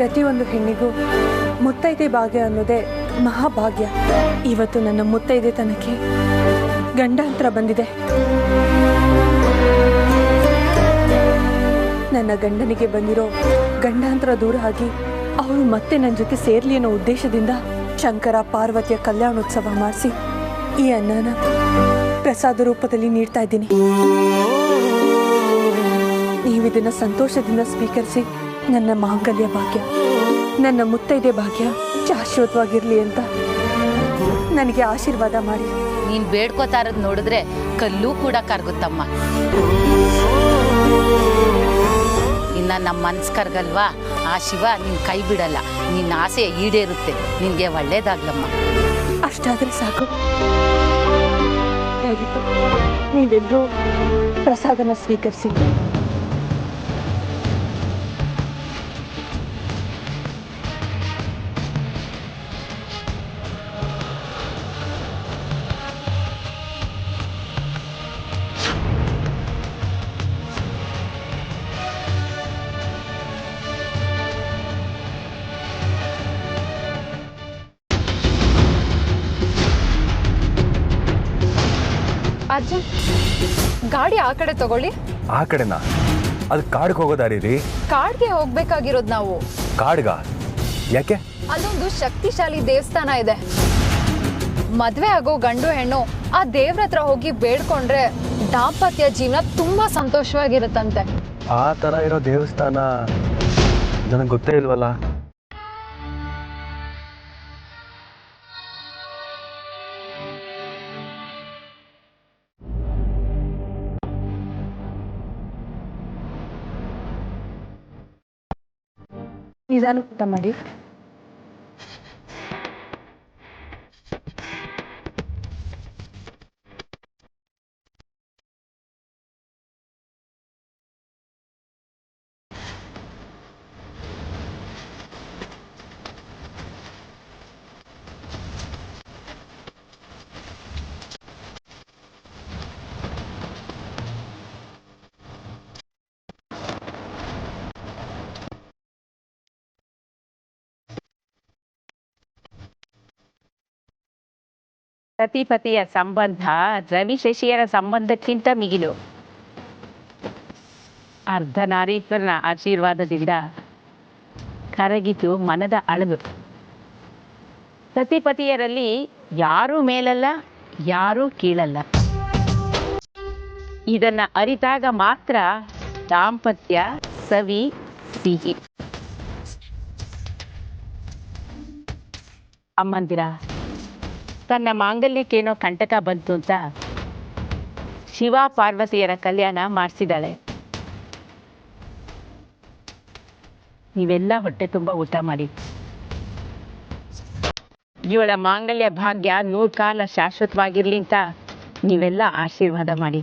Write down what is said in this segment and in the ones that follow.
ಪ್ರತಿಯೊಂದು ಹೆಣ್ಣಿಗೂ ಮುತ್ತೈದೆ ಭಾಗ್ಯ ಅನ್ನೋದೇ ಮಹಾಭಾಗ್ಯ. ಇವತ್ತು ನನ್ನ ಮುತ್ತೈದೆತನಕ್ಕೆ ಗಂಡಾಂತರ ಬಂದಿದೆ. ನನ್ನ ಗಂಡನಿಗೆ ಬಂದಿರೋ ಗಂಡಾಂತರ ದೂರ ಆಗಿ ಅವರು ಮತ್ತೆ ನನ್ನ ಜೊತೆ ಸೇರ್ಲಿ ಅನ್ನೋ ಉದ್ದೇಶದಿಂದ ಶಂಕರ ಪಾರ್ವತಿಯ ಕಲ್ಯಾಣೋತ್ಸವ ಮಾಡಿಸಿ ಈ ಅನ್ನನ ಪ್ರಸಾದ ರೂಪದಲ್ಲಿ ನೀಡ್ತಾ ಇದ್ದೀನಿ. ನೀವಿದನ್ನ ಸಂತೋಷದಿಂದ ಸ್ವೀಕರಿಸಿ ನನ್ನ ಮಾಂಗಲ್ಯ ಭಾಗ್ಯ, ನನ್ನ ಮುತ್ತೈದೆ ಭಾಗ್ಯ ಶಾಶ್ವತವಾಗಿರ್ಲಿ ಅಂತ ನನಗೆ ಆಶೀರ್ವಾದ ಮಾಡಿ. ನೀನ್ ಬೇಡ್ಕೋತಾ ಇರೋದು ನೋಡಿದ್ರೆ ಕಲ್ಲು ಕೂಡ ಕರ್ಗುತ್ತಮ್ಮ. ಇನ್ನ ನಮ್ಮ ಮನ್ಸು ಕರ್ಗಲ್ವಾ, ಆ ಶಿವ ನಿನ್ ಕೈ ಬಿಡಲ್ಲ, ನಿನ್ನ ಆಸೆ ಈಡೇರುತ್ತೆ, ನಿನ್ಗೆ ಒಳ್ಳೇದಾಗ್ಲಮ್ಮ. ಅಷ್ಟಾದ್ರೆ ಸಾಕು. ನೀವೆಲ್ಲರೂ ಪ್ರಸಾದನ ಸ್ವೀಕರಿಸಿ. ಅಜ್ಜ, ಗಾಡಿ ಆ ಕಡೆ ತಗೊಳ್ಳಿ. ಆ ಕಡೆನಾ? ಅದು ಕಾಡ್ಗೆ ಹೋಗೋ ದಾರಿ ರೀ. ಕಾಡ್ಗೆ ಹೋಗ್ಬೇಕಾಗಿರೋದು ನಾವು. ಕಾಡ್ಗ? ಯಾಕೆ? ಅಲ್ಲೊಂದು ಶಕ್ತಿಶಾಲಿ ದೇವಸ್ಥಾನ ಇದೆ. ಮದ್ವೆ ಆಗೋ ಗಂಡು ಹೆಣ್ಣು ಆ ದೇವ್ರ ಹತ್ರ ಹೋಗಿ ಬೇಡ್ಕೊಂಡ್ರೆ ದಾಂಪತ್ಯ ಜೀವನ ತುಂಬಾ ಸಂತೋಷವಾಗಿರುತ್ತಂತೆ. ಆ ತರ ಇರೋ ದೇವಸ್ಥಾನ ನನಗೆ ಗೊತ್ತೇ ಇಲ್ವಲ್ಲ. ನಿಧಾನ ಊಟ ಮಾಡಿ. ಸತಿಪತಿಯ ಸಂಬಂಧ ರವಿ ಶಶಿಯರ ಸಂಬಂಧಕ್ಕಿಂತ ಮಿಗಿಲು. ಅರ್ಧನಾರೀಶ್ವರನ ಆಶೀರ್ವಾದದಿಂದ ಕರಗಿತು ಮನದ ಅಳಲು. ಸತಿಪತಿಯರಲ್ಲಿ ಯಾರೂ ಮೇಲಲ್ಲ, ಯಾರೂ ಕೀಳಲ್ಲ. ಇದನ್ನ ಅರಿತಾಗ ಮಾತ್ರ ದಾಂಪತ್ಯ ಸವಿ ಸಿಹಿ. ಅಮ್ಮಂದಿರ, ತನ್ನ ಮಾಂಗಲ್ಯಕ್ಕೇನೋ ಕಂಟಕ ಬಂತು ಅಂತ ಶಿವ ಪಾರ್ವತಿಯರ ಕಲ್ಯಾಣ ಮಾಡಿಸಿದಾಳೆ. ನೀವೆಲ್ಲ ಹೊಟ್ಟೆ ತುಂಬ ಊಟ ಮಾಡಿ ಇವಳ ಮಾಂಗಲ್ಯ ಭಾಗ್ಯ 100 ಕಾಲ ಶಾಶ್ವತವಾಗಿರ್ಲಿ ಅಂತ ನೀವೆಲ್ಲ ಆಶೀರ್ವಾದ ಮಾಡಿ.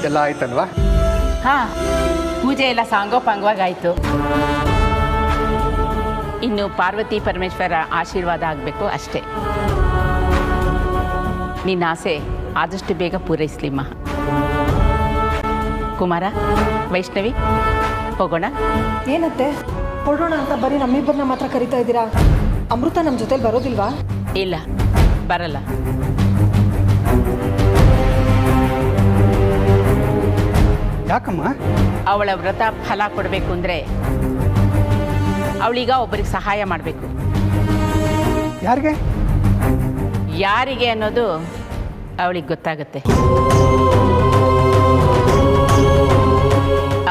ಎಲ್ಲ ಆಯ್ತಲ್ವಾ? ಹಾಂ, ಪೂಜೆ ಎಲ್ಲ ಸಾಂಗೋಪಾಂಗವಾಗಾಯಿತು. ಇನ್ನು ಪಾರ್ವತಿ ಪರಮೇಶ್ವರ ಆಶೀರ್ವಾದ ಆಗಬೇಕು ಅಷ್ಟೇ. ನಿನ್ನ ಆಸೆ ಆದಷ್ಟು ಬೇಗ ಪೂರೈಸ್ಲಿಮ್ಮ. ಕುಮಾರ, ವೈಷ್ಣವಿ, ಹೋಗೋಣ. ಏನತ್ತೆ ಹೊರಡೋಣ ಅಂತ ಬರೀ ನಮ್ಮಿಬ್ಬರನ್ನ ಮಾತ್ರ ಕರಿತಾ ಇದ್ದೀರಾ? ಅಮೃತ ನಮ್ಮ ಜೊತೆಲಿ ಬರೋದಿಲ್ವಾ? ಇಲ್ಲ, ಬರಲ್ಲ. ಯಾಕಮ್ಮ? ಅವಳ ವ್ರತ ಫಲ ಕೊಡಬೇಕು ಅಂದರೆ ಅವಳೀಗ ಒಬ್ಬರಿಗೆ ಸಹಾಯ ಮಾಡಬೇಕು. ಯಾರಿಗೆ? ಯಾರಿಗೆ ಅನ್ನೋದು ಅವಳಿಗೆ ಗೊತ್ತಾಗುತ್ತೆ.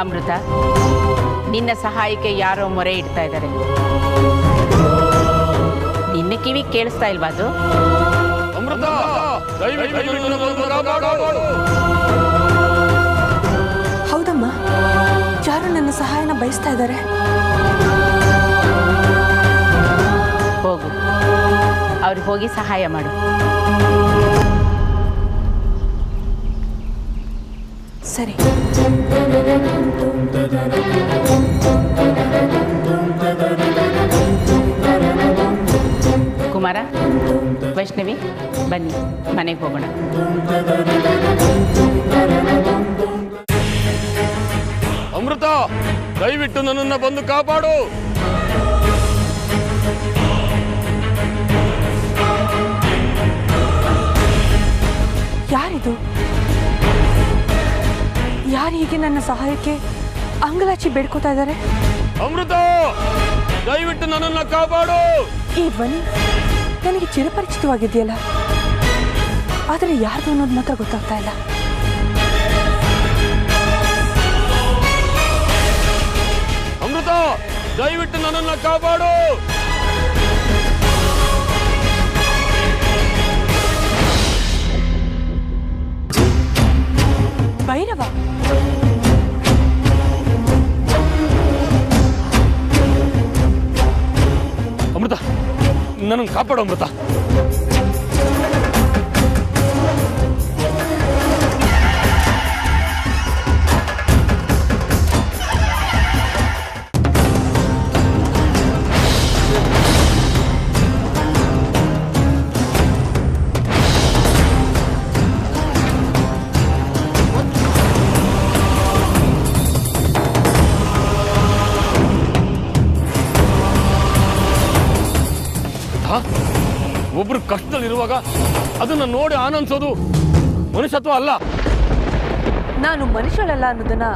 ಅಮೃತ, ನಿನ್ನ ಸಹಾಯಕ್ಕೆ ಯಾರೋ ಮೊರೆ ಇಡ್ತಾ ಇದ್ದಾರೆ. ನಿನ್ನ ಕಿವಿ ಕೇಳಿಸ್ತಾ ಇಲ್ವಾ ಅದು? ಹೌದಮ್ಮ, ಯಾರು ನನ್ನ ಸಹಾಯನ ಬಯಸ್ತಾ ಇದ್ದಾರೆ. ಹೋಗು, ಅವ್ರಿಗೆ ಹೋಗಿ ಸಹಾಯ ಮಾಡು. ಸರಿ. ಕುಮಾರ, ವೈಷ್ಣವಿ, ಬನ್ನಿ ಮನೆಗೆ ಹೋಗೋಣ. ಅಮೃತ, ದಯವಿಟ್ಟು ನನ್ನನ್ನು ಬಂದು ಕಾಪಾಡು. ಯಾರಿದು? ಯಾರು ಹೀಗೆ ನನ್ನ ಸಹಾಯಕ್ಕೆ ಅಂಗಲಾಚಿ ಬೇಡ್ಕೋತಾ ಇದ್ದಾರೆ? ಅಮೃತ, ದಯವಿಟ್ಟು ನನ್ನನ್ನು ಕಾಪಾಡು. ಈ ಧ್ವನಿ ನನಗೆ ಚಿರಪರಿಚಿತವಾಗಿದೆಯಲ್ಲ, ಆದರೆ ಯಾರ್ದು ಅನ್ನೋದು ಮಾತ್ರ ಗೊತ್ತಾಗ್ತಾ ಇಲ್ಲ. ಅಮೃತ, ದಯವಿಟ್ಟು ನನ್ನನ್ನು ಕಾಪಾಡು. ಭೈರವ, ಅಮೃತ, ನನ್ನನ್ನು ಕಾಪಾಡು ಅಮೃತ. ಒಬ್ರು ಕಷ್ಟದಲ್ಲಿರುವಾಗ ಅದನ್ನ ನೋಡಿ ಆನಂದಿಸೋದು ಮನುಷ್ಯತ್ವ ಅಲ್ಲ. ನಾನು ಮನುಷ್ಯಳಲ್ಲ ಅನ್ನೋದನ್ನ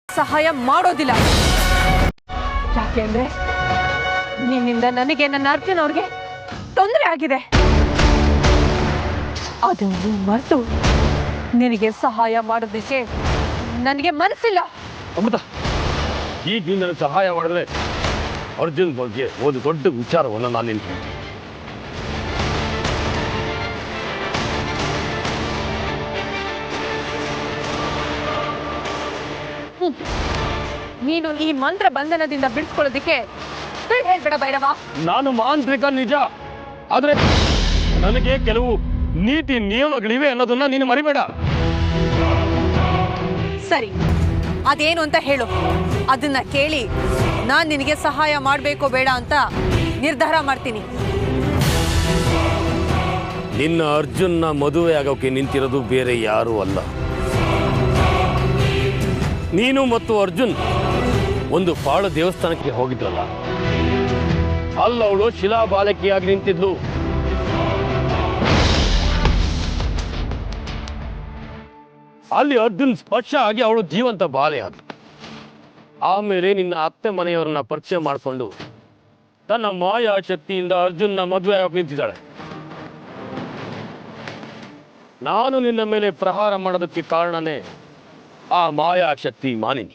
ಸಹಾಯ ಮಾಡೋದಿಲ್ಲ. ಯಾಕೆಂದ್ರೆ ನಿನ್ನಿಂದ ನನಗೆ, ನನ್ನ ಅರ್ಜುನ್ ಅವ್ರಿಗೆ ತೊಂದರೆ ಆಗಿದೆ. ಅದನ್ನು ಮರೆತು ನಿನಗೆ ಸಹಾಯ ಮಾಡೋದಕ್ಕೆ ನನಗೆ ಮನಸ್ಸಿಲ್ಲ. ಅಮೃತ, ಈಗ ನೀನು ನನಗೆ ಸಹಾಯ ಮಾಡಿದ್ರೆ ಅರ್ಜುನ್ ಬಗ್ಗೆ ಒಂದು ದೊಡ್ಡ ವಿಚಾರವನ್ನು ನಾನು ನಿನ್ಗೆ ನೀನು ಈ ಮಂತ್ರ ಬಂಧನದಿಂದ ಬಿಡಿಸ್ಕೊಳ್ಳೋದಿಕ್ಕೆ ಹೇಳ್ಬೇಡ ಭೈರವ. ನಾನು ಮಾಂತ್ರಿಕ ನಿಜ, ಆದ್ರೆ ನನಗೆ ಕೆಲವು ನೀತಿ ನಿಯಮಗಳಿವೆ ಅನ್ನೋದನ್ನ ನೀನು ಮರಿಬೇಡ. ಸರಿ, ಅದೇನು ಅಂತ ಹೇಳು. ಅದನ್ನ ಕೇಳಿ ನಾನು ನಿನಗೆ ಸಹಾಯ ಮಾಡಬೇಕೋ ಬೇಡ ಅಂತ ನಿರ್ಧಾರ ಮಾಡ್ತೀನಿ. ನಿನ್ನ ಅರ್ಜುನ್ನ ಮದುವೆ ಆಗೋಕೆ ನಿಂತಿರೋದು ಬೇರೆ ಯಾರೂ ಅಲ್ಲ, ನೀನು ಮತ್ತು ಅರ್ಜುನ್ ಒಂದು ಪಾಳು ದೇವಸ್ಥಾನಕ್ಕೆ ಹೋಗಿದ್ರಲ್ಲ, ಅಲ್ಲವಳು ಶಿಲಾಬಾಲಕಿಯಾಗಿ ನಿಂತಿದ್ಲು. ಅಲ್ಲಿ ಅರ್ಜುನ್ ಸ್ಪರ್ಶ ಆಗಿ ಅವಳು ಜೀವಂತ ಬಾಲೆ ಆದ್ಲು. ಆಮೇಲೆ ನಿನ್ನ ಅತ್ತೆ ಮನೆಯವರನ್ನ ಪರಿಚಯ ಮಾಡಿಕೊಂಡು ತನ್ನ ಮಾಯಾ ಶಕ್ತಿಯಿಂದ ಅರ್ಜುನ್ನ ಮದುವೆ ಆಗಿ ನಿಂತಿದ್ದಾಳೆ. ನಾನು ನಿನ್ನ ಮೇಲೆ ಪ್ರಹಾರ ಮಾಡೋದಕ್ಕೆ ಕಾರಣನೇ ಆ ಮಾಯಾ ಶಕ್ತಿ ಮಾನಿನಿ.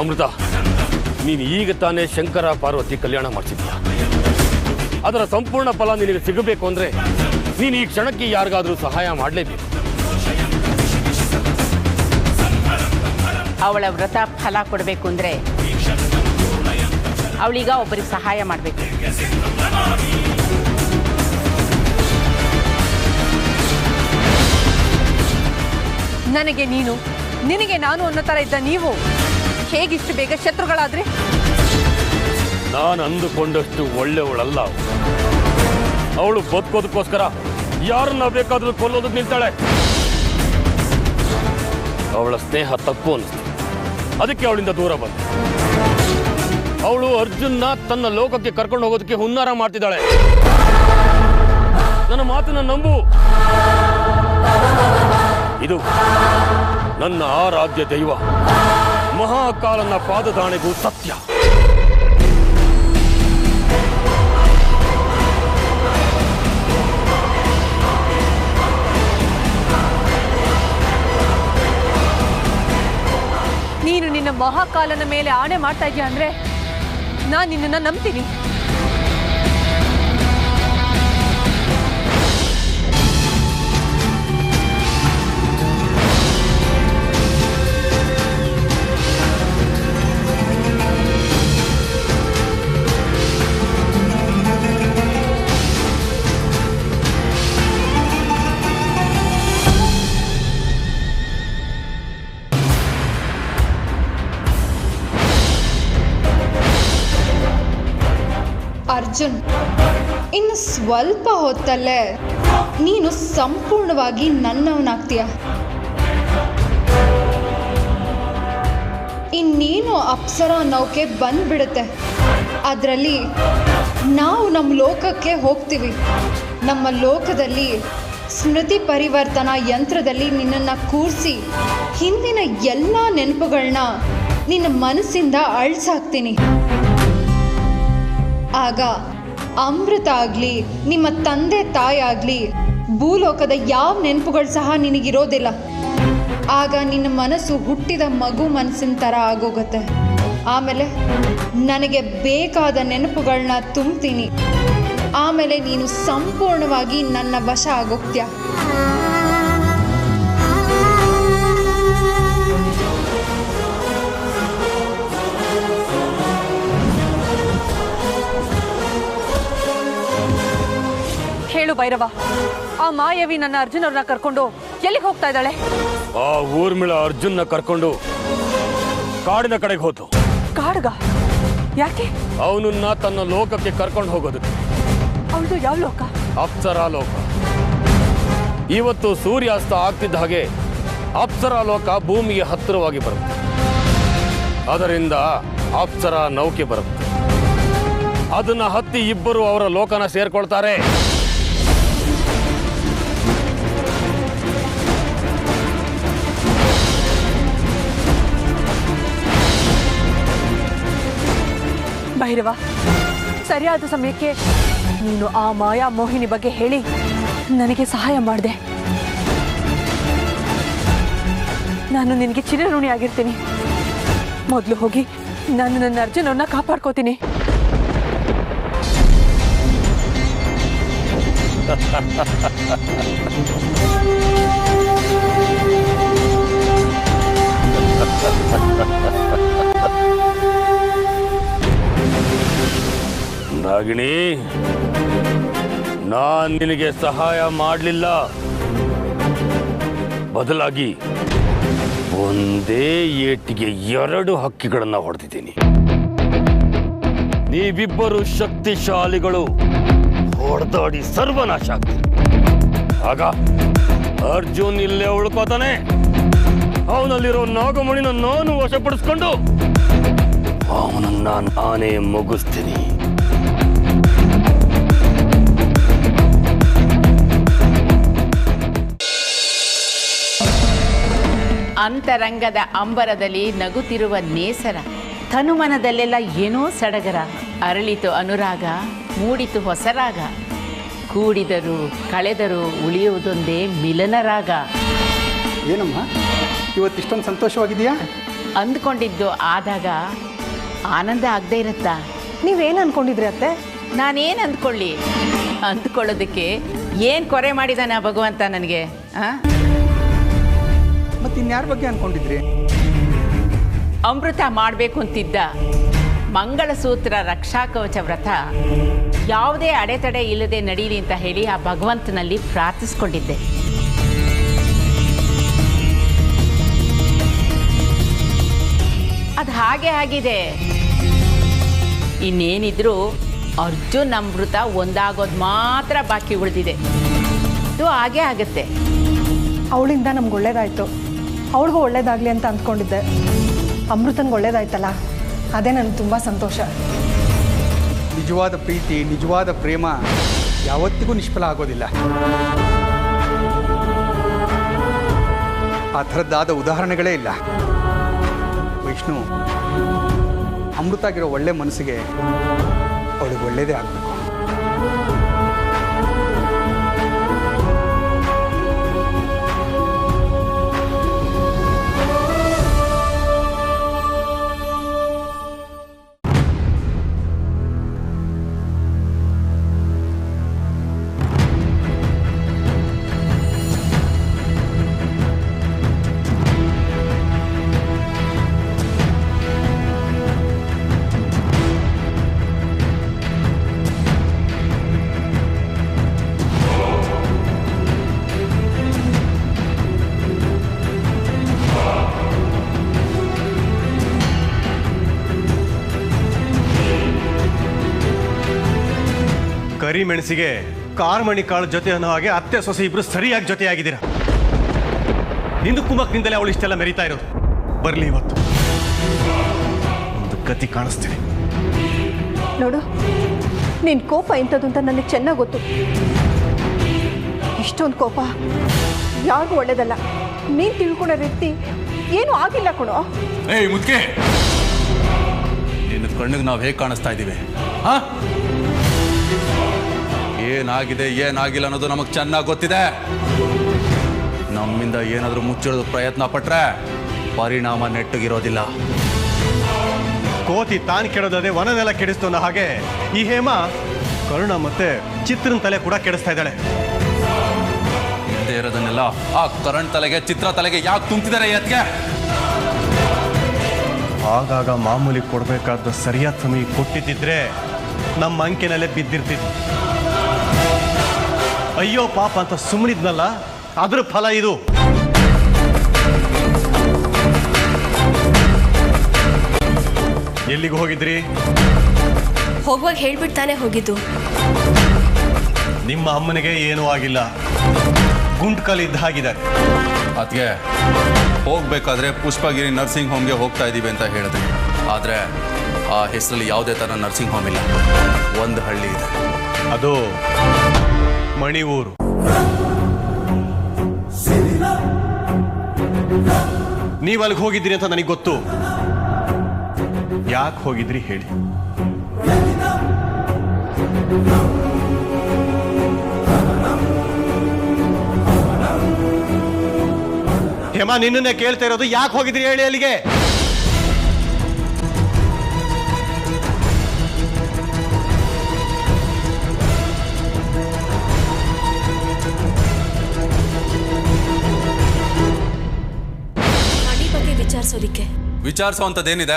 ಅಮೃತ, ನೀನು ಈಗ ತಾನೇ ಶಂಕರ ಪಾರ್ವತಿ ಕಲ್ಯಾಣ ಮಾಡಿಸಿದ್ಯಾ. ಅದರ ಸಂಪೂರ್ಣ ಫಲ ನಿನಗೆ ಸಿಗಬೇಕು ಅಂದ್ರೆ ನೀನು ಈ ಕ್ಷಣಕ್ಕೆ ಯಾರಿಗಾದ್ರೂ ಸಹಾಯ ಮಾಡಲೇಬೇಕು. ಅವಳ ವ್ರತ ಫಲ ಕೊಡಬೇಕು ಅಂದರೆ ಅವಳೀಗ ಒಬ್ಬರಿಗೆ ಸಹಾಯ ಮಾಡಬೇಕು. ನನಗೆ ನೀನು, ನಿನಗೆ ನಾನು ಅನ್ನೋ ಥರ ಇದ್ದ ನೀವು ಹೇಗಿಷ್ಟು ಬೇಗ ಶತ್ರುಗಳಾದ್ರೆ? ನಾನು ಅಂದುಕೊಂಡಷ್ಟು ಒಳ್ಳೆಯವಳಲ್ಲ ಅವಳು. ಬದುಕೋದಕ್ಕೋಸ್ಕರ ಯಾರನ್ನ ಬೇಕಾದ್ರೂ ಕೊಲ್ಲೋದಕ್ಕೆ ನಿಲ್ತಾಳೆ. ಅವಳ ಸ್ನೇಹ ತಪ್ಪು ಅನಿಸ್ತು, ಅದಕ್ಕೆ ಅವಳಿಂದ ದೂರ ಬಂದ. ಅವಳು ಅರ್ಜುನ್ನ ತನ್ನ ಲೋಕಕ್ಕೆ ಕರ್ಕೊಂಡು ಹೋಗೋದಕ್ಕೆ ಹುನ್ನಾರ ಮಾಡ್ತಿದ್ದಾಳೆ. ನನ್ನ ಮಾತನ್ನ ನಂಬು. ಇದು ನನ್ನ ಆರಾಧ್ಯ ದೈವ ಮಹಾಕಾಲನ ಪಾದದಾಣೆಗೂ ಸತ್ಯ. ನೀನು ನಿನ್ನ ಮಹಾಕಾಲನ ಮೇಲೆ ಆಣೆ ಮಾಡ್ತಾ ಇದೀಯ ಅಂದ್ರೆ ನಾನು ನಿನ್ನನ್ನು ನಂಬ್ತೀನಿ. ಅರ್ಜುನ್, ಇನ್ನು ಸ್ವಲ್ಪ ಹೊತ್ತಲ್ಲೇ ನೀನು ಸಂಪೂರ್ಣವಾಗಿ ನನ್ನವನಾಗ್ತೀಯ. ಇನ್ನೇನು ಅಪ್ಸರಾ ನೌಕೆ ಬಂದ್ಬಿಡುತ್ತೆ. ಅದರಲ್ಲಿ ನಾವು ನಮ್ಮ ಲೋಕಕ್ಕೆ ಹೋಗ್ತೀವಿ. ನಮ್ಮ ಲೋಕದಲ್ಲಿ ಸ್ಮೃತಿ ಪರಿವರ್ತನಾ ಯಂತ್ರದಲ್ಲಿ ನಿನ್ನನ್ನು ಕೂರಿಸಿ ಹಿಂದಿನ ಎಲ್ಲ ನೆನಪುಗಳನ್ನ ನಿನ್ನ ಮನಸ್ಸಿಂದ ಅಳಿಸಾಕ್ತೀನಿ. ಆಗ ಅಮೃತ ಆಗಲಿ, ನಿಮ್ಮ ತಂದೆ ತಾಯಿ ಆಗಲಿ, ಭೂಲೋಕದ ಯಾವ ನೆನಪುಗಳು ಸಹ ನಿನಗಿರೋದಿಲ್ಲ. ಆಗ ನಿನ್ನ ಮನಸ್ಸು ಹುಟ್ಟಿದ ಮಗು ಮನಸ್ಸಿನ ಥರ ಆಗೋಗುತ್ತೆ. ಆಮೇಲೆ ನನಗೆ ಬೇಕಾದ ನೆನಪುಗಳನ್ನ ತುಂಬ್ತೀನಿ. ಆಮೇಲೆ ನೀನು ಸಂಪೂರ್ಣವಾಗಿ ನನ್ನ ವಶ ಆಗೋಗ್ತೀಯ. ಹೇಳು ಭೈರವ, ಆ ಮಾಯವಿ ನನ್ನ ಅರ್ಜುನವ್ರನ್ನ ಕರ್ಕೊಂಡು ಎಲ್ಲಿಗೆ ಹೋಗ್ತಾ ಇದ್ದಾಳೆ? ಆ ಊರ್ಮಿಳ ಅರ್ಜುನ್ನ ಕರ್ಕೊಂಡು ಕಾಡಿನ ಕಡೆಗೆ ಹೋತು. ಕಾಡ್ಗ? ಯಾಕೆ? ಅವನನ್ನ ತನ್ನ ಲೋಕಕ್ಕೆ ಕರ್ಕೊಂಡು ಹೋಗೋದಕ್ಕೆ. ಅವಳು ಯಾವ ಲೋಕ? ಅಪ್ಸರಾ ಲೋಕ. ಇವತ್ತು ಸೂರ್ಯಾಸ್ತ ಆಗ್ತಿದ್ದ ಹಾಗೆ ಅಪ್ಸರಾ ಲೋಕ ಭೂಮಿಗೆ ಹತ್ತಿರವಾಗಿ ಬರುತ್ತೆ. ಅದರಿಂದ ಅಪ್ಸರಾ ನೌಕೆ ಬರುತ್ತೆ. ಅದನ್ನ ಹತ್ತಿ ಇಬ್ಬರು ಅವರ ಲೋಕನ ಸೇರ್ಕೊಳ್ತಾರೆ. ಭೈರವ, ಸರಿಯಾದ ಸಮಯಕ್ಕೆ ನೀನು ಆ ಮಾಯಾ ಮೋಹಿನಿ ಬಗ್ಗೆ ಹೇಳಿ ನನಗೆ ಸಹಾಯ ಮಾಡಿದೆ. ನಾನು ನಿನಗೆ ಚಿರಋಣಿಯಾಗಿರ್ತೀನಿ. ಮೊದಲು ಹೋಗಿ ನಾನು ನನ್ನ ಅರ್ಜುನನ್ನ ಕಾಪಾಡ್ಕೋತೀನಿ. ನಾಗಿಣಿ, ನಾನ್ ನಿನಗೆ ಸಹಾಯ ಮಾಡಲಿಲ್ಲ. ಬದಲಾಗಿ ಒಂದೇ ಏಟಿಗೆ 2 ಹಕ್ಕಿಗಳನ್ನ ಹೊಡೆದಿದ್ದೀನಿ. ನೀವಿಬ್ಬರು ಶಕ್ತಿಶಾಲಿಗಳು ಹೊಡೆದಾಡಿ ಸರ್ವನಾಶ ಆಗ್ತೀರಿ. ಆಗ ಅರ್ಜುನ್ ಇಲ್ಲೇ ಉಳ್ಕೋತಾನೆ. ಅವನಲ್ಲಿರೋ ನಾಗಮಣಿನ ನಾನು ವಶಪಡಿಸ್ಕೊಂಡು ಅವನನ್ನ ನಾನೇ ಮುಗಿಸ್ತೀನಿ. ಅಂತರಂಗದ ಅಂಬರದಲ್ಲಿ ನಗುತ್ತಿರುವ ನೇಸರ, ತನುಮನದಲ್ಲೆಲ್ಲ ಏನೋ ಸಡಗರ. ಅರಳಿತು ಅನುರಾಗ, ಮೂಡಿತು ಹೊಸರಾಗ, ಕೂಡಿದರು ಕಳೆದರು ಉಳಿಯುವುದೊಂದೇ ಮಿಲನರಾಗ. ಏನಮ್ಮ ಇವತ್ತಿಷ್ಟೊಂದು ಸಂತೋಷವಾಗಿದೆಯಾ? ಅಂದ್ಕೊಂಡಿದ್ದು ಆದಾಗ ಆನಂದ ಆಗದೆ ಇರುತ್ತಾ? ನೀವೇನು ಅನ್ಕೊಂಡಿದ್ರಿ ಅತ್ತೆ? ನಾನೇನು ಅಂದ್ಕೊಳ್ಳಿ, ಅಂದ್ಕೊಳ್ಳೋದಕ್ಕೆ ಏನು ಕೊರೆ ಮಾಡಿದಾನೆ ಆ ಭಗವಂತ ನನಗೆ? ಮತ್ತೆ ಇನ್ಯಾರ ಬಗ್ಗೆ ಅನ್ಕೊಂಡಿದ್ರಿ? ಅಮೃತ ಮಾಡಬೇಕು ಅಂತಿದ್ದ ಮಂಗಳಸೂತ್ರ ರಕ್ಷಾ ಕವಚ ವ್ರತ ಯಾವುದೇ ಅಡೆತಡೆ ಇಲ್ಲದೆ ನಡೀಲಿ ಅಂತ ಹೇಳಿ ಆ ಭಗವಂತನಲ್ಲಿ ಪ್ರಾರ್ಥಿಸ್ಕೊಂಡಿದ್ದೆ. ಅದು ಹಾಗೆ ಆಗಿದೆ. ಇನ್ನೇನಿದ್ರು ಅರ್ಜುನ್ ಅಮೃತ ಒಂದಾಗೋದು ಮಾತ್ರ ಬಾಕಿ ಉಳಿದಿದೆ. ಇದು ಹಾಗೆ ಆಗುತ್ತೆ. ಅವಳಿಂದ ನಮ್ಗೆ ಒಳ್ಳೇದಾಯ್ತು, ಅವಳಿಗೂ ಒಳ್ಳೇದಾಗಲಿ ಅಂತ ಅಂದ್ಕೊಂಡಿದ್ದೆ. ಅಮೃತನ್ಗೆ ಒಳ್ಳೇದಾಯ್ತಲ್ಲ, ಅದೇ ನನಗೆ ತುಂಬ ಸಂತೋಷ. ನಿಜವಾದ ಪ್ರೀತಿ, ನಿಜವಾದ ಪ್ರೇಮ ಯಾವತ್ತಿಗೂ ನಿಷ್ಫಲ ಆಗೋದಿಲ್ಲ. ಆ ಥರದ್ದಾದ ಉದಾಹರಣೆಗಳೇ ಇಲ್ಲ. ವಿಷ್ಣು, ಅಮೃತಾಗಿರೋ ಒಳ್ಳೆ ಮನಸ್ಸಿಗೆ ಅವಳಿಗೆ ಒಳ್ಳೇದೇ ಆಗಬೇಕು. ಕರಿಮೆಣಸಿಗೆ ಕಾರ್ಮಣಿ ಕಾಳು ಜೊತೆ ಅನ್ನೋ ಹಾಗೆ ಅತ್ತೆ ಸೊಸೆ ಇಬ್ರು ಸರಿಯಾಗಿ ಜೊತೆಯಾಗಿದ್ದೀರಾ. ನಿಂದು ಕುಮಕ್ನಿಂದಲೇ ಅವಳು ಇಷ್ಟೆಲ್ಲ ಮೆರಿತಾ ಇರೋದು. ಬರಲಿ ಇವತ್ತು ಒಂದು ಗತಿ ಕಾಣಿಸ್ತೀನಿ. ನೋಡು, ನಿನ್ನ ಕೋಪ ಎಂಥದ್ದು ಅಂತ ನನಗೆ ಚೆನ್ನಾಗಿ ಗೊತ್ತು. ಇಷ್ಟೊಂದು ಕೋಪ ಯಾರಿಗೂ ಒಳ್ಳೇದಲ್ಲ. ನೀನು ತಿಳ್ಕೊಳ್ಳೋ ರೀತಿ ಏನೂ ಆಗಿಲ್ಲ ಕಣೋ. ಏಯ್ ಮುದ್ಕೆ, ನಿನ್ನ ಕಣ್ಣಿಗೆ ನಾವು ಹೇಗೆ ಕಾಣಿಸ್ತಾ ಇದ್ದೀವಿ? ಹಾ, ಏನಾಗಿದೆ ಏನಾಗಿಲ್ಲ ಅನ್ನೋದು ನಮಗೆ ಚೆನ್ನಾಗಿ ಗೊತ್ತಿದೆ. ನಮ್ಮಿಂದ ಏನಾದರೂ ಮುಚ್ಚಿಡೋದು ಪ್ರಯತ್ನ ಪಟ್ರೆ ಪರಿಣಾಮ ನೆಟ್ಟಗಿರೋದಿಲ್ಲ. ಕೋತಿ ತಾನು ಕೆಡೋದದೆ ವನನೆಲ್ಲ ಕೆಡಿಸ್ತು ಅನ್ನೋ ಹಾಗೆ ಈ ಹೇಮ ಕರುಣ ಮತ್ತೆ ಚಿತ್ರನ ತಲೆ ಕೂಡ ಕೆಡಿಸ್ತಾ ಇದ್ದಾಳೆ. ಇಲ್ಲದೆ ಇರೋದನ್ನೆಲ್ಲ ಆ ಕರಣ್ ತಲೆಗೆ ಚಿತ್ರ ತಲೆಗೆ ಯಾಕೆ ತುಂಬ್ತಿದ್ದಾರೆ? ಅದಕ್ಕೆ ಆಗಾಗ ಮಾಮೂಲಿ ಕೊಡಬೇಕಾದ ಸರಿಯಾದ ಸಮಯ ಕೊಟ್ಟಿದ್ದಿದ್ರೆ ನಮ್ಮ ಅಂಕೆನಲ್ಲೇ ಬಿದ್ದಿರ್ತಿದ್ವಿ. ಅಯ್ಯೋ ಪಾಪ ಅಂತ ಸುಮ್ಮನಿದ್ನಲ್ಲ, ಅದ್ರ ಫಲ ಇದು. ಎಲ್ಲಿಗೆ ಹೋಗಿದ್ರಿ? ಹೋಗುವಾಗ ಹೇಳ್ಬಿಡ್ತಾನೆ ಹೋಗಿದ್ದು. ನಿಮ್ಮ ಅಮ್ಮನಿಗೆ ಏನೂ ಆಗಿಲ್ಲ, ಗುಂಟ್ಕಲ್ ಇದ್ದ ಹಾಗಿದ್ದಾರೆ. ಅದಕ್ಕೆ ಹೋಗ್ಬೇಕಾದ್ರೆ ಪುಷ್ಪಗಿರಿ ನರ್ಸಿಂಗ್ ಹೋಮ್ಗೆ ಹೋಗ್ತಾ ಇದ್ದೀವಿ ಅಂತ ಹೇಳಿದ್ರಿ. ಆದರೆ ಆ ಹೆಸರಲ್ಲಿ ಯಾವುದೇ ಥರ ನರ್ಸಿಂಗ್ ಹೋಮ್ ಇಲ್ಲ. ಒಂದು ಹಳ್ಳಿ ಇದೆ, ಅದು ಮಣಿ ಊರು. ನೀವು ಅಲ್ಲಿಗೆ ಹೋಗಿದ್ರಿ ಅಂತ ನನಗೆ ಗೊತ್ತು. ಯಾಕೆ ಹೋಗಿದ್ರಿ ಹೇಳಿ? ಹೇಮ, ನಿನ್ನನ್ನೇ ಕೇಳ್ತಾ ಇರೋದು, ಯಾಕೆ ಹೋಗಿದ್ರಿ ಹೇಳಿ ಅಲ್ಲಿಗೆ? ವಿಚಾರಿಸುವಂಥದ್ದೇನಿದೆ?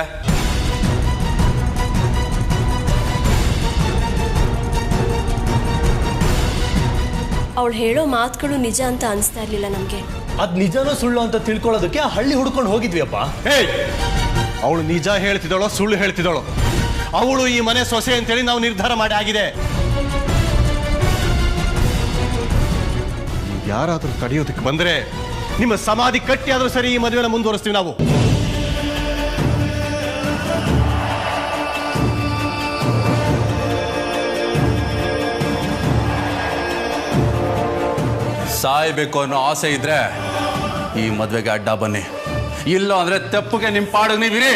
ಅವಳು ಹೇಳೋ ಮಾತುಗಳು ನಿಜ ಅಂತ ಅನಿಸ್ತಾ ಇರ್ಲಿಲ್ಲ ನಮಗೆ. ಅದ್ ನಿಜನೋ ಸುಳ್ಳು ಅಂತ ತಿಳ್ಕೊಳ್ಳೋದಕ್ಕೆ ಆ ಹಳ್ಳಿ ಹುಡ್ಕೊಂಡು ಹೋಗಿದ್ವಿ ಅಪ್ಪ. ಅವಳು ನಿಜ ಹೇಳ್ತಿದ್ದಾಳೋ ಸುಳ್ಳು ಹೇಳ್ತಿದ್ದಾಳೋ ಅವಳು ಈ ಮನೆ ಸೊಸೆ ಅಂತೇಳಿ ನಾವು ನಿರ್ಧಾರ ಮಾಡಿ ಆಗಿದೆ. ಯಾರಾದ್ರೂ ತಡೆಯೋದಕ್ಕೆ ಬಂದ್ರೆ ನಿಮ್ಮ ಸಮಾಧಿ ಕಟ್ಟಿ ಆದ್ರೂ ಸರಿ ಈ ಮದುವೆನ ಮುಂದುವರಿಸ್ತೀವಿ ನಾವು. ಸಾಯ್ಬೇಕು ಅನ್ನೋ ಆಸೆ ಇದ್ರೆ ಈ ಮದುವೆಗೆ ಅಡ್ಡ ಬನ್ನಿ, ಇಲ್ಲ ಅಂದ್ರೆ ತೆಪ್ಪಗೆ ನಿಮ್ಮ ಪಾಡಿಗೆ ನೀವಿರಿ.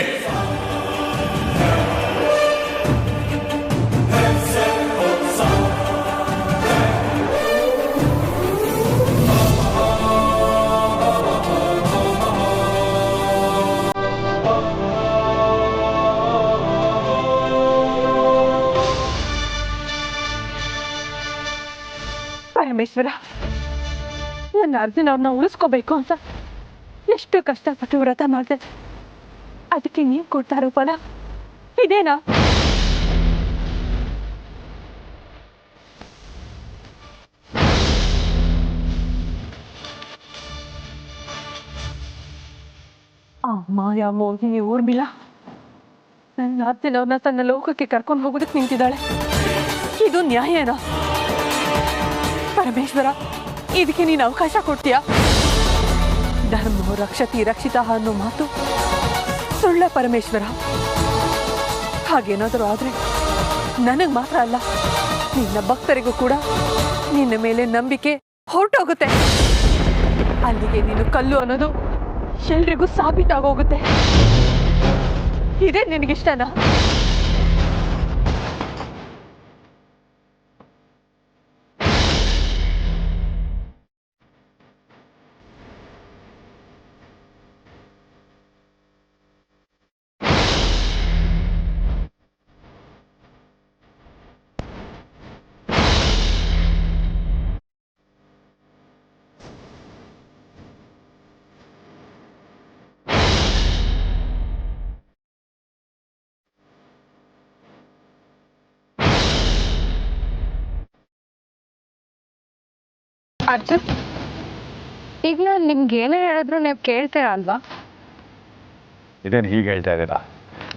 ಪರಮೇಶ್ವರ, ನನ್ನ ಅರ್ಜುನ್ ಅವ್ರನ್ನ ಉಳಿಸ್ಕೋಬೇಕು ಅಂತ ಎಷ್ಟು ಕಷ್ಟಪಟ್ಟು ವ್ರತ ಮಾಡಿದೆ. ಅದಕ್ಕೆ ನೀವು ಕೊಡ್ತಾ ಇರೋ ಫಲ ಇದೇನಾ? ಆ ಮಾಯಾ ಮೋಹಿನಿ ಊರ್ಮಿಳಾ ನನ್ನ ಅರ್ಜುನ್ ಅವ್ರನ್ನ ತನ್ನ ಲೋಕಕ್ಕೆ ಕರ್ಕೊಂಡು ಹೋಗೋದಕ್ಕೆ ನಿಂತಿದ್ದಾಳೆ. ಇದು ನ್ಯಾಯನಾ? ಪರಮೇಶ್ವರ, ಇದಕ್ಕೆ ನೀನು ಅವಕಾಶ ಕೊಡ್ತೀಯಾ? ಧರ್ಮೋ ರಕ್ಷತಿ ರಕ್ಷಿತ ಅನ್ನೋ ಮಾತು ಸುಳ್ಳ ಪರಮೇಶ್ವರ. ಹಾಗೇನಾದರೂ ಆದರೆ ನನಗೆ ಮಾತ್ರ ಅಲ್ಲ, ನಿನ್ನ ಭಕ್ತರಿಗೂ ಕೂಡ ನಿನ್ನ ಮೇಲೆ ನಂಬಿಕೆ ಹೊರಟೋಗುತ್ತೆ. ಅಲ್ಲಿಗೆ ನೀನು ಕಲ್ಲು ಅನ್ನೋದು ಎಲ್ರಿಗೂ ಸಾಬೀತಾಗೋಗುತ್ತೆ. ಇದೇ ನಿನಗಿಷ್ಟನಾ? ಅರ್ಜುನ್, ಈಗ ನಾನು ನಿಮ್ಗೆ ಏನೇ ಹೇಳಿದ್ರು ನೀವು ಕೇಳ್ತೀರಾ ಅಲ್ವಾ? ಇದೇನು ಹೀಗೆ ಹೇಳ್ತಾ ಇದ್ದೀರಾ?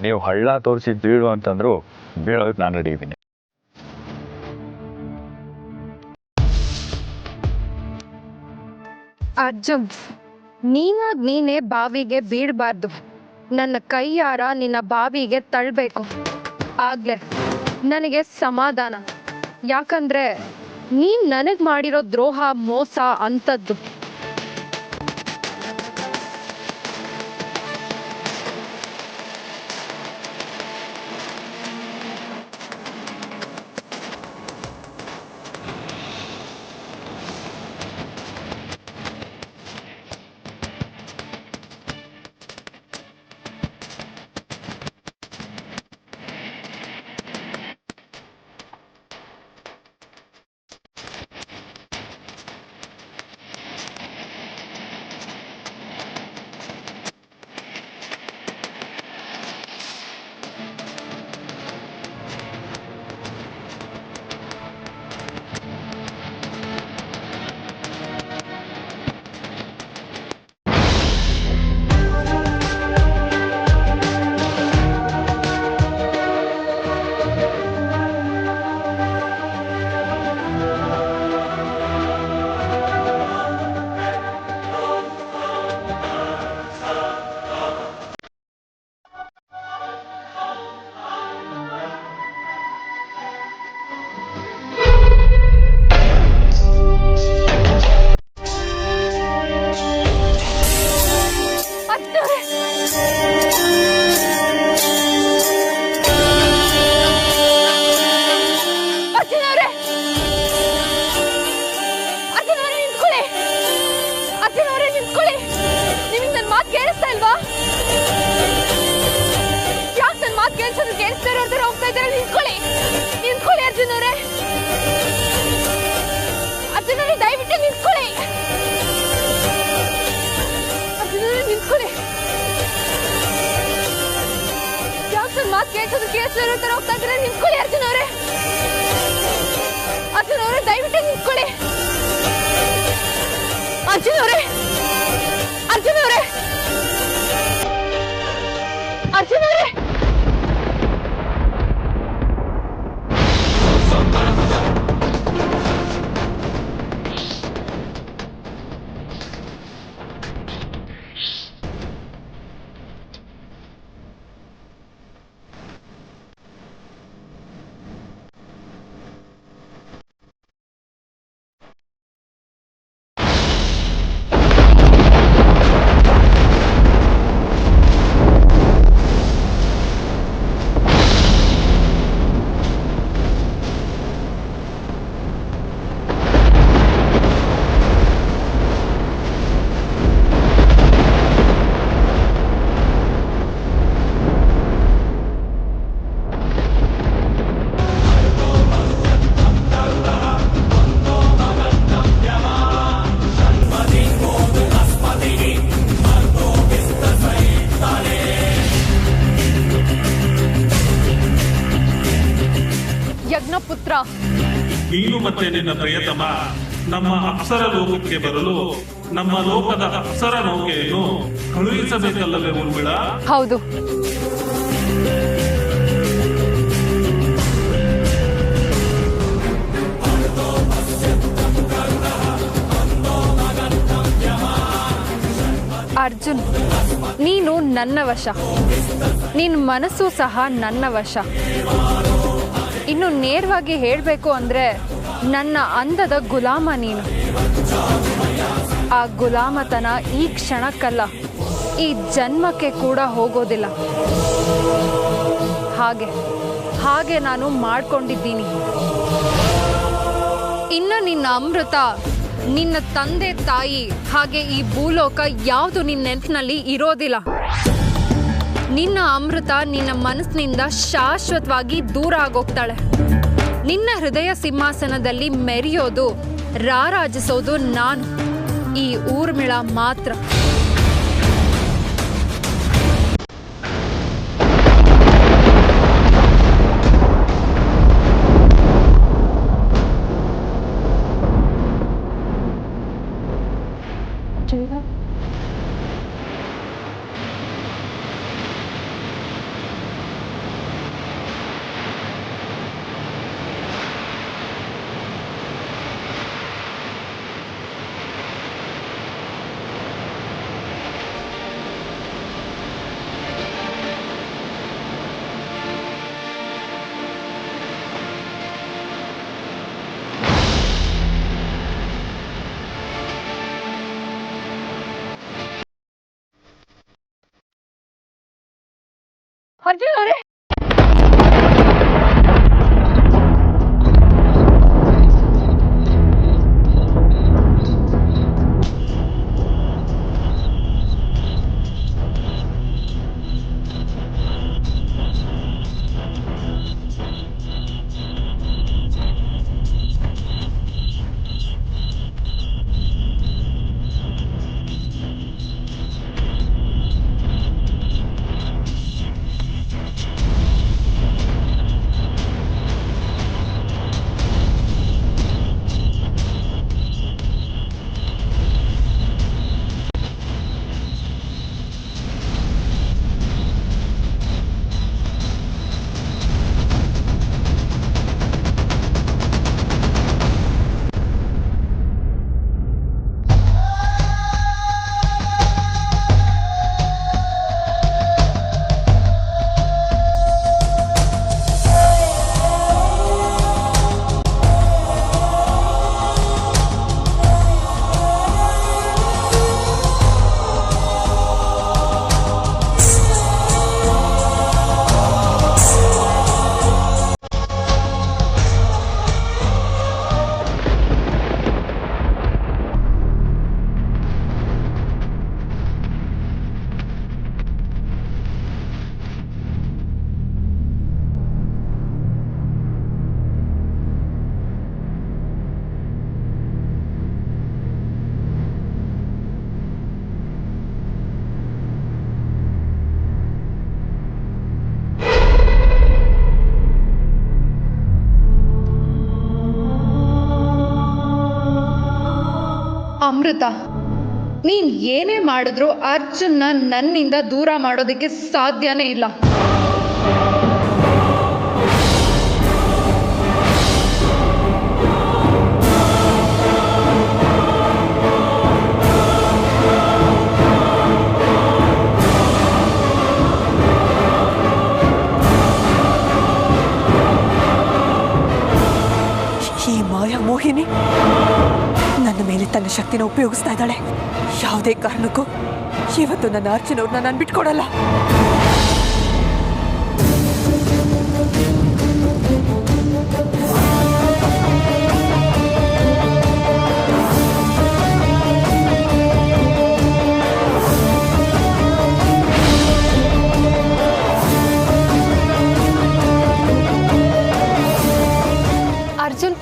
ನೀವು ಹಳ್ಳ ತೋರಿಸಿ ಬೀಳು ಅಂತಂದ್ರು ಬೀಳೋದಕ್ಕೆ ನಾನು ರೆಡಿ ಇದ್ದೀನಿ. ಅರ್ಜುನ್, ನೀನೇ ಬಾವಿಗೆ ಬೀಳಬಾರ್ದು. ನನ್ನ ಕೈಯಾರ ನಿನ್ನ ಬಾವಿಗೆ ತಳ್ಳಬೇಕು. ಆಗ್ಲೇ ನನಗೆ ಸಮಾಧಾನ. ಯಾಕಂದ್ರೆ ನೀನ್ ನನಗ್ ಮಾಡಿರೋ ದ್ರೋಹ, ಮೋಸ ಅಂಥದ್ದು. ಯಜ್ಞಪುತ್ರ. ನೀನು ಮತ್ತೆ ನಿನ್ನ ಪ್ರಿಯತಮ ನಮ್ಮ ಅಪ್ಸರ ಲೋಕಕ್ಕೆ ಬರಲು ನಮ್ಮ ಲೋಕದ ಅಪ್ಸರ ನೌಕೆಯನ್ನು ಕಳುಹಿಸಬೇಕಲ್ಲವೇ ಊರ್ಮಿಳ? ಹೌದು. ಅರ್ಜುನ್, ನೀನು ನನ್ನ ವಶ, ನಿನ್ನ ಮನಸ್ಸು ಸಹ ನನ್ನ ವಶ. ಇನ್ನು ನೇರವಾಗಿ ಹೇಳಬೇಕು ಅಂದರೆ ನನ್ನ ಅಂದದ ಗುಲಾಮ ನೀನು. ಆ ಗುಲಾಮತನ ಈ ಕ್ಷಣಕ್ಕಲ್ಲ, ಈ ಜನ್ಮಕ್ಕೆ ಕೂಡ ಹೋಗೋದಿಲ್ಲ. ಹಾಗೆ ನಾನು ಮಾಡ್ಕೊಂಡಿದ್ದೀನಿ. ಇನ್ನು ನಿನ್ನ ಅಮೃತ, ನಿನ್ನ ತಂದೆ ತಾಯಿ ಹಾಗೆ ಈ ಭೂಲೋಕ ಯಾವುದು ನಿನ್ನ ನೆನಪಿನಲ್ಲಿ ಇರೋದಿಲ್ಲ. ನಿನ್ನ ಅಮೃತ ನಿನ್ನ ಮನಸ್ಸಿನಿಂದ ಶಾಶ್ವತವಾಗಿ ದೂರ ಆಗೋಗ್ತಾಳೆ. ನಿನ್ನ ಹೃದಯ ಸಿಂಹಾಸನದಲ್ಲಿ ಮೆರೆಯೋದು, ರಾರಾಜಿಸೋದು ನಾನು, ಈ ಊರ್ಮಿಳ ಮಾತ್ರ. ಅರ್ಜುನ್ ಅವರೇ, ಅಮೃತ, ನೀನ್ ಏನೇ ಮಾಡಿದ್ರು ಅರ್ಜುನ್ನ ನನ್ನಿಂದ ದೂರ ಮಾಡೋದಕ್ಕೆ ಸಾಧ್ಯನೇ ಇಲ್ಲ. ಈ ಮಾಯಾ ಮೋಹಿನಿ ನನ್ನ ಮೇಲೆ ತನ್ನ ಶಕ್ತಿನ ಉಪಯೋಗಿಸ್ತಾ ಇದ್ದಾಳೆ. ಯಾವುದೇ ಕಾರಣಕ್ಕೂ ಇವತ್ತು ನನ್ನ ಅರ್ಜುನವ್ರನ್ನ ನಾನು ಬಿಟ್ಕೊಡಲ್ಲ. ಅರ್ಜುನ್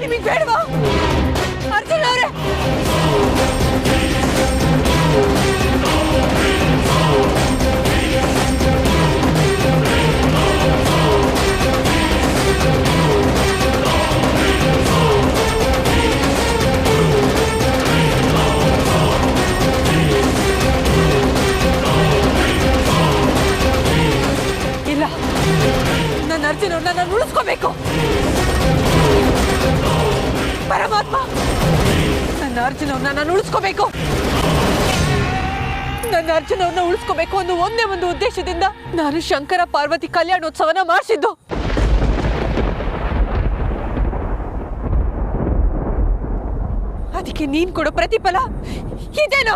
ನಿಮಗೆ ಬೇಡವಾ ಅರ್ಜುನ್ ಅವರೇ? ಇಲ್ಲ, ನನ್ನ ಅರ್ಜುನ್ ಅವ್ರನ್ನ ನಾನು ಉಳಿಸ್ಕೋಬೇಕು. ಪರಮಾತ್ಮ, ನನ್ನ ಅರ್ಜುನ್ ಅವ್ರನ್ನ ನಾನು ಉಳಿಸ್ಕೋಬೇಕು. ನನ್ನ ಅರ್ಜುನ್ ಅವ್ರನ್ನ ಉಳಿಸ್ಕೋಬೇಕು ಅನ್ನೋ ಒಂದೇ ಒಂದು ಉದ್ದೇಶದಿಂದ ನಾನು ಶಂಕರ ಪಾರ್ವತಿ ಕಲ್ಯಾಣೋತ್ಸವನ ಮಾಡಿಸಿದ್ದು. ಅದಕ್ಕೆ ನೀನ್ ಕೊಡೋ ಪ್ರತಿಫಲ ಇದೇನಾ?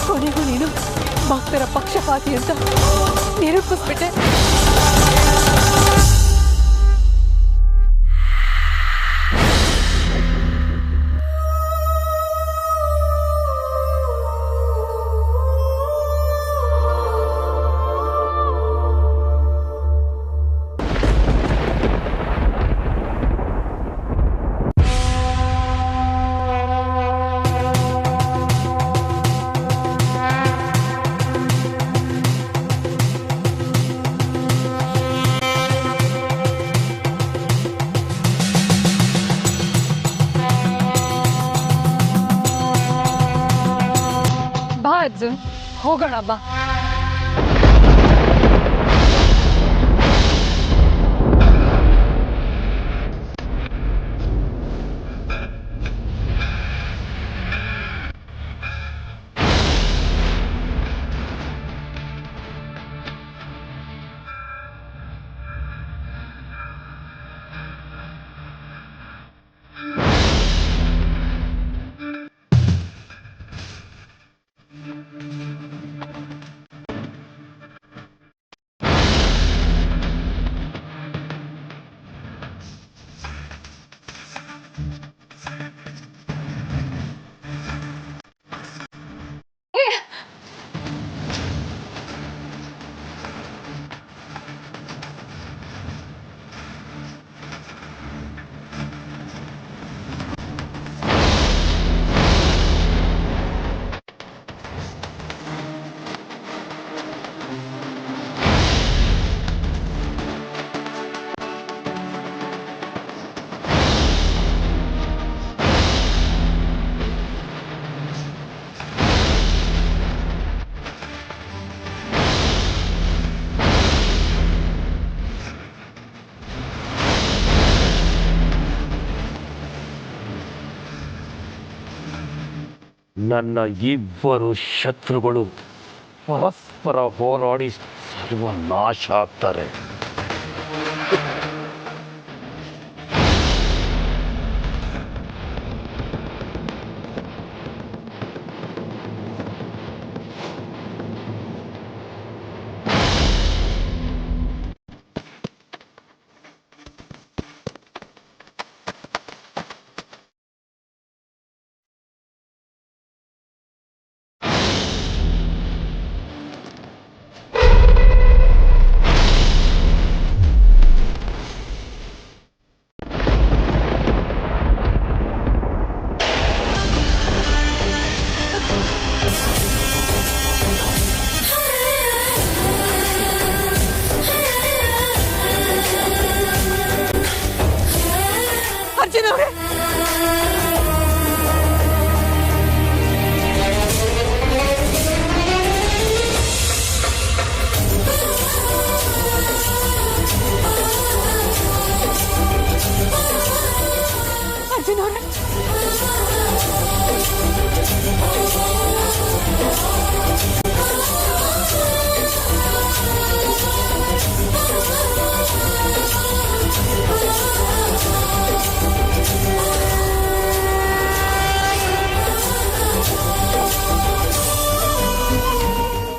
ಕೊನೆಗೂ ನೀನು ಭಕ್ತರ ಪಕ್ಷಪಾತಿ ಅಂತ ನಿರೂಪಿಸ್ಬಿಟ್ಟೆ. ಬಾ ಅರ್ಜುನ್, ಹೋಗೋಣ ಬಾ. ನನ್ನ ಇಬ್ಬರು ಶತ್ರುಗಳು ಪರಸ್ಪರ ಹೋರಾಡಿ ಸರ್ವನಾಶ ಆಗ್ತಾರೆ. ಅವ್ರೆ